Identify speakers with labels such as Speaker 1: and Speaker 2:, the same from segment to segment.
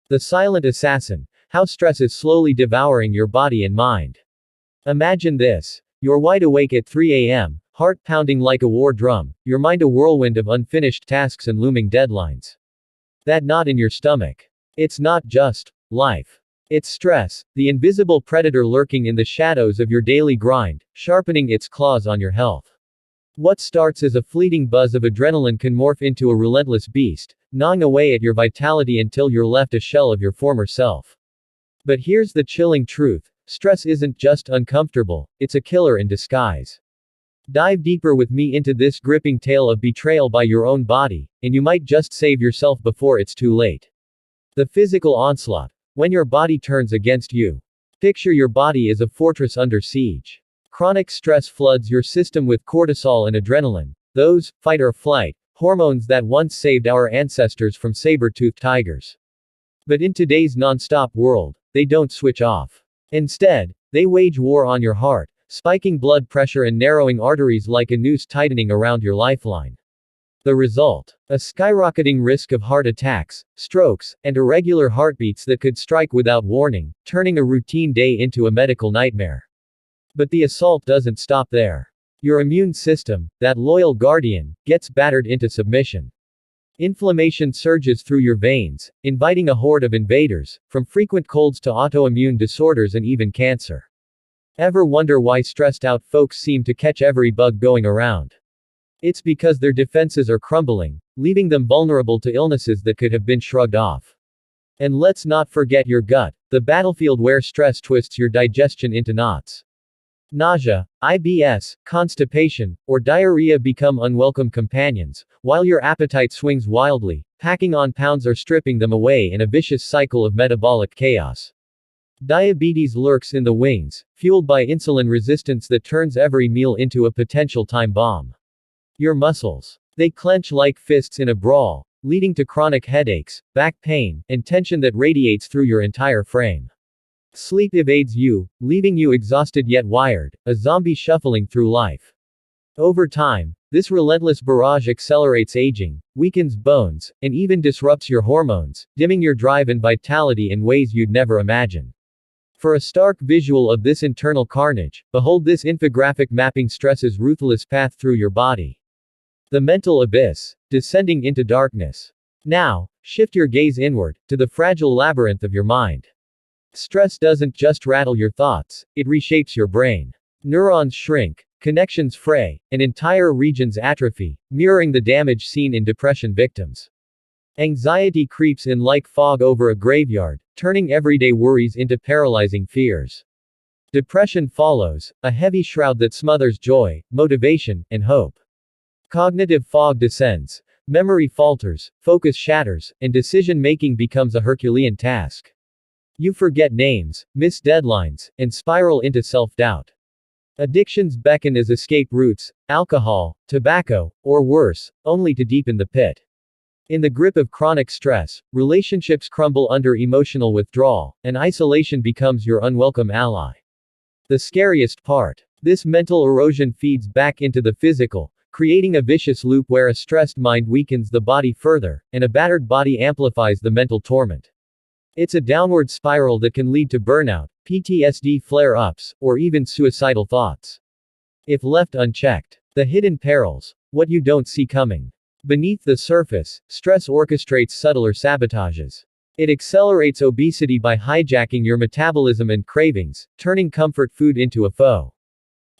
Speaker 1: The silent assassin. How stress is slowly devouring your body and mind. Imagine this. You're wide awake at 3 a.m., heart pounding like a war drum, your mind a whirlwind of unfinished tasks and looming deadlines. That knot in your stomach. It's not just life. It's stress, the invisible predator lurking in the shadows of your daily grind, sharpening its claws on your health. What starts as a fleeting buzz of adrenaline can morph into a relentless beast, gnawing away at your vitality until you're left a shell of your former self. But here's the chilling truth. Stress isn't just uncomfortable, it's a killer in disguise. Dive deeper with me into this gripping tale of betrayal by your own body, and you might just save yourself before it's too late. The physical onslaught. When your body turns against you. Picture your body as a fortress under siege. Chronic stress floods your system with cortisol and adrenaline, those fight or flight hormones that once saved our ancestors from saber-toothed tigers. But in today's non-stop world, they don't switch off. Instead, they wage war on your heart, spiking blood pressure and narrowing arteries like a noose tightening around your lifeline. The result? A skyrocketing risk of heart attacks, strokes, and irregular heartbeats that could strike without warning, turning a routine day into a medical nightmare. But the assault doesn't stop there. Your immune system, that loyal guardian, gets battered into submission. Inflammation surges through your veins, inviting a horde of invaders, from frequent colds to autoimmune disorders and even cancer. Ever wonder why stressed out folks seem to catch every bug going around? It's because their defenses are crumbling, leaving them vulnerable to illnesses that could have been shrugged off. And let's not forget your gut, the battlefield where stress twists your digestion into knots. Nausea, IBS, constipation, or diarrhea become unwelcome companions, while your appetite swings wildly, packing on pounds or stripping them away in a vicious cycle of metabolic chaos. Diabetes lurks in the wings, fueled by insulin resistance that turns every meal into a potential time bomb. Your muscles. They clench like fists in a brawl, leading to chronic headaches, back pain, and tension that radiates through your entire frame. Sleep evades you, leaving you exhausted yet wired, a zombie shuffling through life. Over time, this relentless barrage accelerates aging, weakens bones, and even disrupts your hormones, dimming your drive and vitality in ways you'd never imagine. For a stark visual of this internal carnage, behold this infographic mapping stress's ruthless path through your body. The mental abyss, descending into darkness. Now, shift your gaze inward, to the fragile labyrinth of your mind. Stress doesn't just rattle your thoughts, it reshapes your brain. Neurons shrink, connections fray, and entire regions atrophy, mirroring the damage seen in depression victims. Anxiety creeps in like fog over a graveyard, turning everyday worries into paralyzing fears. Depression follows, a heavy shroud that smothers joy, motivation, and hope. Cognitive fog descends, memory falters, focus shatters, and decision-making becomes a Herculean task. You forget names, miss deadlines, and spiral into self-doubt. Addictions beckon as escape routes, alcohol, tobacco, or worse, only to deepen the pit. In the grip of chronic stress, relationships crumble under emotional withdrawal, and isolation becomes your unwelcome ally. The scariest part. This mental erosion feeds back into the physical, creating a vicious loop where a stressed mind weakens the body further, and a battered body amplifies the mental torment. It's a downward spiral that can lead to burnout, PTSD flare-ups, or even suicidal thoughts. If left unchecked. The hidden perils. What you don't see coming. Beneath the surface, stress orchestrates subtler sabotages. It accelerates obesity by hijacking your metabolism and cravings, turning comfort food into a foe.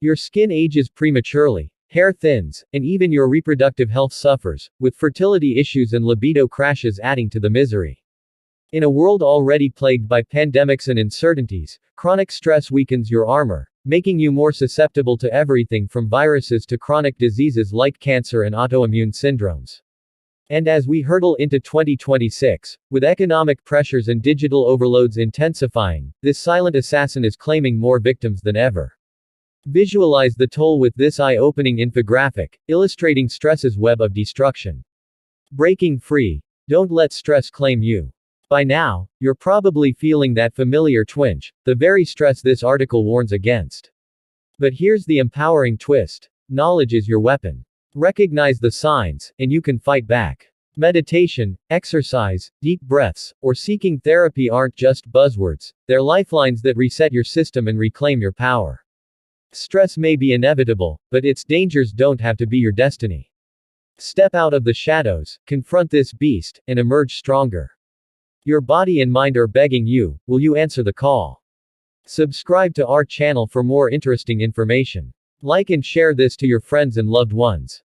Speaker 1: Your skin ages prematurely, hair thins, and even your reproductive health suffers, with fertility issues and libido crashes adding to the misery. In a world already plagued by pandemics and uncertainties, chronic stress weakens your armor, making you more susceptible to everything from viruses to chronic diseases like cancer and autoimmune syndromes. And as we hurtle into 2026, with economic pressures and digital overloads intensifying, this silent assassin is claiming more victims than ever. Visualize the toll with this eye-opening infographic, illustrating stress's web of destruction. Breaking free. Don't let stress claim you. By now, you're probably feeling that familiar twinge, the very stress this article warns against. But here's the empowering twist. Knowledge is your weapon. Recognize the signs, and you can fight back. Meditation, exercise, deep breaths, or seeking therapy aren't just buzzwords, they're lifelines that reset your system and reclaim your power. Stress may be inevitable, but its dangers don't have to be your destiny. Step out of the shadows, confront this beast, and emerge stronger. Your body and mind are begging you, will you answer the call? Subscribe to our channel for more interesting information. Like and share this to your friends and loved ones.